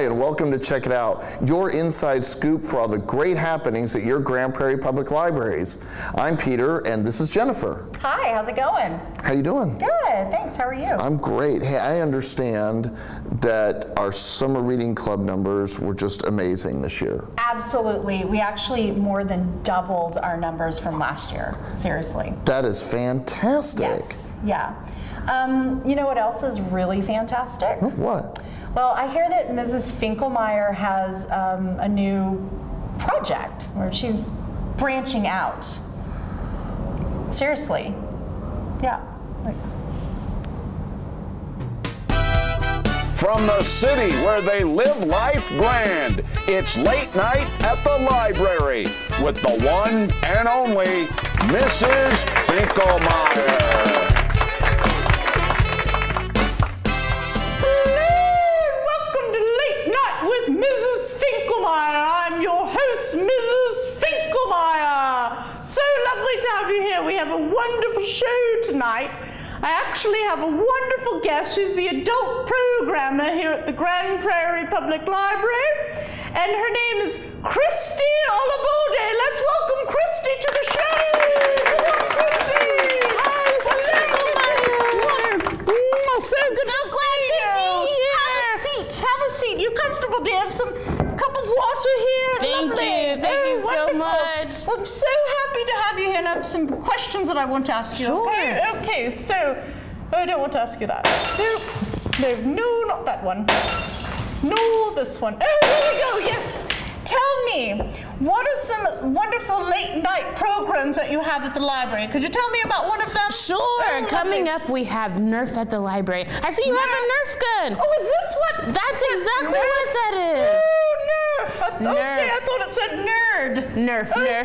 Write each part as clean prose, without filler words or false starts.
and welcome to Check It Out, your inside scoop for all the great happenings at your Grand Prairie Public Libraries. I'm Peter, and this is Jennifer. Hi, how's it going? How you doing? Good, thanks. How are you? I'm great. Hey, I understand that our summer reading club numbers were just amazing this year. Absolutely. We actually more than doubled our numbers from last year. Seriously. That is fantastic. Yes, yeah. You know what else is really fantastic? What? Well, I hear that Mrs. Finkelmeyer has a new project where she's branching out. Seriously. Yeah. From the city where they live life grand, it's Late Night at the Library with the one and only Mrs. Finkelmeyer. Mrs. Finkelmeyer. I'm your host, Mrs. Finkelmeyer. So lovely to have you here. We have a wonderful show tonight. I actually have a wonderful guest who's the adult programmer here at the Grand Prairie Public Library, and her name is Christy Olabode. Let's welcome Christy to the show. Come on, Christy. Hi, Mrs. Finkelmeyer. So good to see you. Have a seat. You comfortable? Do you have some cup of water here? Thank you so much. I'm so happy to have you here, and I have some questions that I want to ask you. Sure. Okay, so I don't want to ask you that. No, not that one. No, this one. Oh, here we go, yes. Tell me, what are some wonderful late night programs that you have at the library? Could you tell me about one of them? Sure. Coming up, we have Nerf at the library. I see you have a Nerf gun. Oh, is this what? That's exactly what that is. Oh, Nerf. Okay, I thought it said nerd. Nerf. Okay.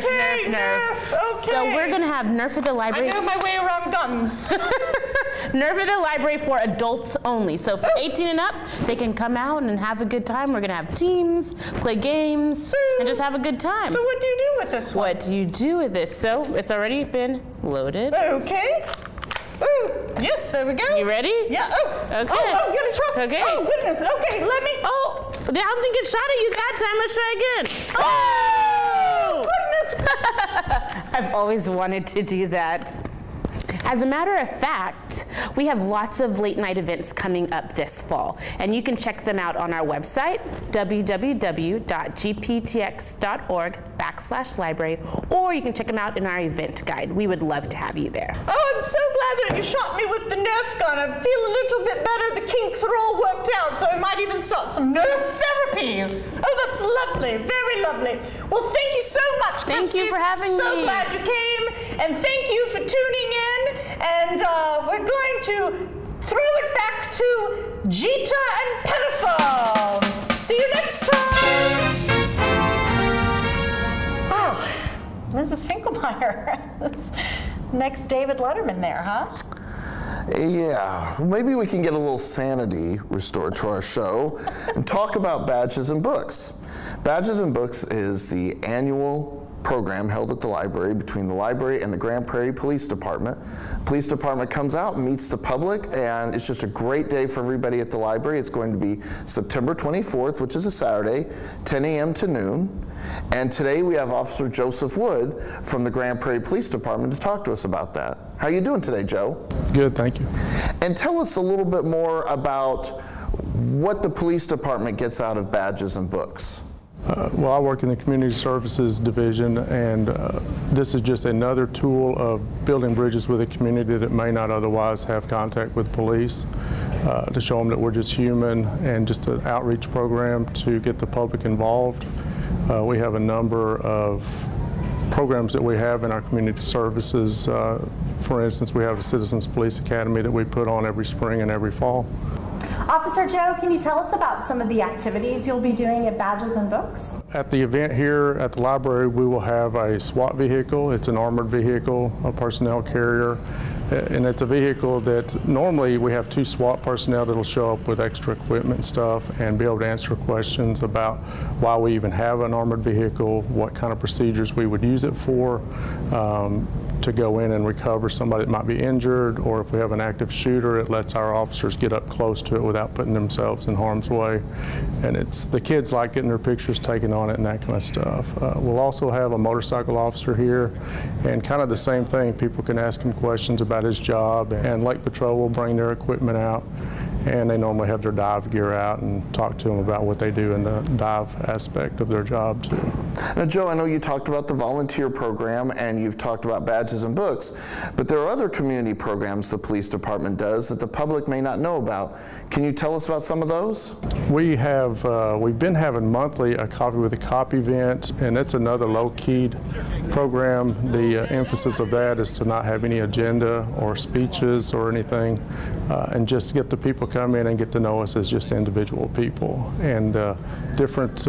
So we're going to have Nerf at the library. I know my way around guns. Nerf at the library for adults only. So for 18 and up, they can come out and have a good time. We're going to have teams, play games, and just have a good time. So what do you do with this one? What do you do with this? So it's already been loaded. Okay. Oh, yes, there we go. You ready? Yeah. Oh. Okay. Oh, get a truck. Okay. Oh, goodness. Okay, let me. Oh, I don't think it shot at you that time. Let's try again. Oh, goodness. I've always wanted to do that. As a matter of fact, we have lots of late night events coming up this fall, and you can check them out on our website, www.gptx.org/library, or you can check them out in our event guide. We would love to have you there. Oh, I'm so glad that you shot me with the Nerf gun. I feel a little bit better. The kinks are all worked out, so I might even start some Nerf therapy. Oh, that's lovely. Very lovely. Well, thank you so much, Christy. Thank you for having me. So glad you came, and thank you for tuning in. And we're going to throw it back to Gita and Pedophone. See you next time. Wow, Mrs. Finkelmeyer. Next David Letterman there, huh? Yeah, maybe we can get a little sanity restored to our show and talk about Badges and Books. Badges and Books is the annual program held at the library between the library and the Grand Prairie Police Department. Police Department comes out and meets the public, and it's just a great day for everybody at the library. It's going to be September 24th, which is a Saturday, 10 a.m. to noon. And today we have Officer Joseph Wood from the Grand Prairie Police Department to talk to us about that. How are you doing today, Joe? Good, thank you. And tell us a little bit more about what the police department gets out of Badges and Books. Well, I work in the Community Services Division, and this is just another tool of building bridges with a community that may not otherwise have contact with police, to show them that we're just human, and just an outreach program to get the public involved. We have a number of programs that we have in our community services. For instance, we have a Citizens Police Academy that we put on every spring and every fall. Officer Joe, can you tell us about some of the activities you'll be doing at Badges and Books? At the event here at the library, we will have a SWAT vehicle. It's an armored vehicle, a personnel carrier. And it's a vehicle that normally we have 2 SWAT personnel that'll show up with extra equipment and stuff and be able to answer questions about why we even have an armored vehicle, what kind of procedures we would use it for, to go in and recover somebody that might be injured, or if we have an active shooter, it lets our officers get up close to it without putting themselves in harm's way. And the kids like getting their pictures taken on it and that kind of stuff. We'll also have a motorcycle officer here, and kind of the same thing. People can ask him questions about his job, and Lake Patrol will bring their equipment out, and they normally have their dive gear out and talk to them about what they do in the dive aspect of their job too. Now, Joe, I know you talked about the volunteer program and you've talked about badges and books, but there are other community programs the police department does that the public may not know about. Can you tell us about some of those? We've been having monthly a Coffee with a Cop event, and it's another low-keyed program. The emphasis of that is to not have any agenda or speeches or anything, and just get the people come in and get to know us as just individual people. And different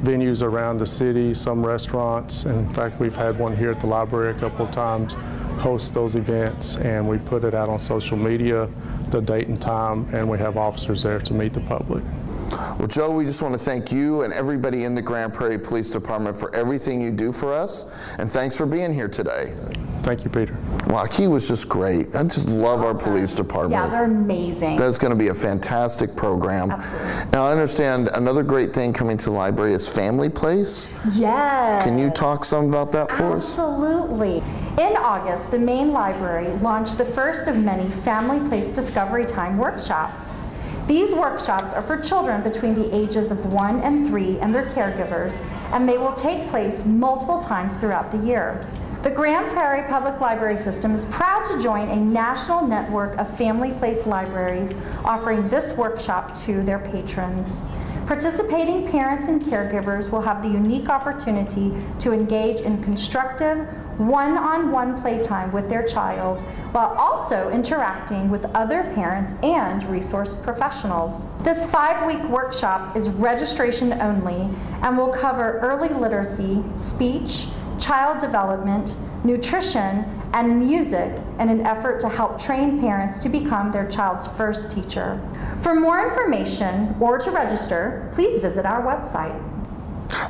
venues around the city, some restaurants. In fact, we've had one here at the library a couple of times host those events, and we put it out on social media, the date and time, and we have officers there to meet the public. Well, Joe, we just want to thank you and everybody in the Grand Prairie Police Department for everything you do for us, and thanks for being here today. Thank you, Peter. Wow, he was just great. I just love our police department. Yeah, they're amazing. That's going to be a fantastic program. Absolutely. Now, I understand another great thing coming to the library is Family Place. Yes. Can you talk some about that for us? Absolutely. In August, the main library launched the first of many Family Place Discovery Time workshops. These workshops are for children between the ages of 1 and 3 and their caregivers, and they will take place multiple times throughout the year. The Grand Prairie Public Library System is proud to join a national network of Family Place libraries offering this workshop to their patrons. Participating parents and caregivers will have the unique opportunity to engage in constructive, one-on-one playtime with their child, while also interacting with other parents and resource professionals. This 5-week workshop is registration only and will cover early literacy, speech, child development, nutrition, and music in an effort to help train parents to become their child's first teacher. For more information or to register, please visit our website.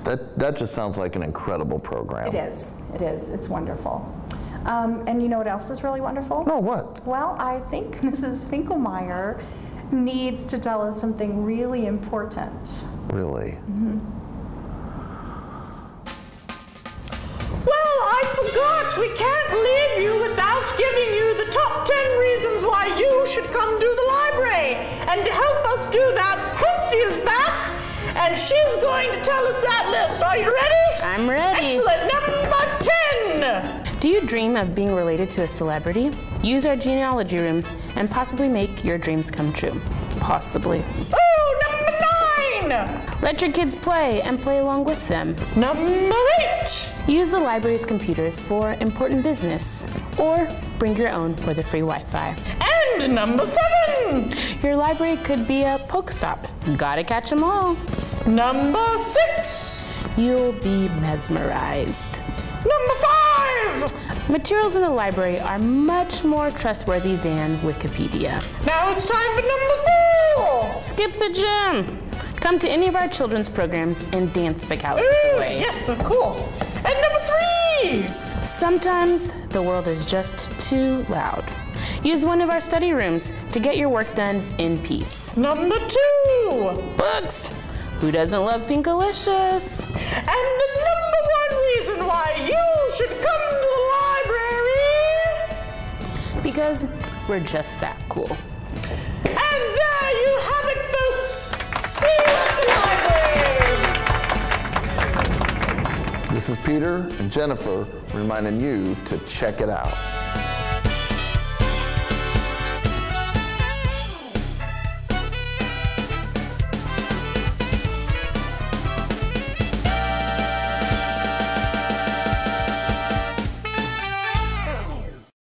That just sounds like an incredible program. It is. It is. It's wonderful. And you know what else is really wonderful? No, what? Well, I think Mrs. Finkelmeyer needs to tell us something really important. Really? Mm-hmm. Well, I forgot. We can't leave you without giving you the top 10 reasons why you should come to the library. And to help us do that, Christy is back, and she's going to tell us that list. Are you ready? I'm ready. Excellent. Number 10. Do you dream of being related to a celebrity? Use our genealogy room and possibly make your dreams come true. Possibly. Oh, number 9. Let your kids play and play along with them. Number 8. Use the library's computers for important business, or bring your own for the free Wi-Fi. And number 7. Your library could be a poke stop. Gotta catch 'em all. Number 6. You'll be mesmerized. Number 5. Materials in the library are much more trustworthy than Wikipedia. Now it's time for number 4. Skip the gym. Come to any of our children's programs and dance the calories away. Yes, of course. And number 3. Sometimes the world is just too loud. Use one of our study rooms to get your work done in peace. Number 2. Books. Who doesn't love Pinkalicious? And the number 1 reason why you should come to the library. Because we're just that cool. And there you have it, folks. See you at the library. This is Peter and Jennifer reminding you to check it out.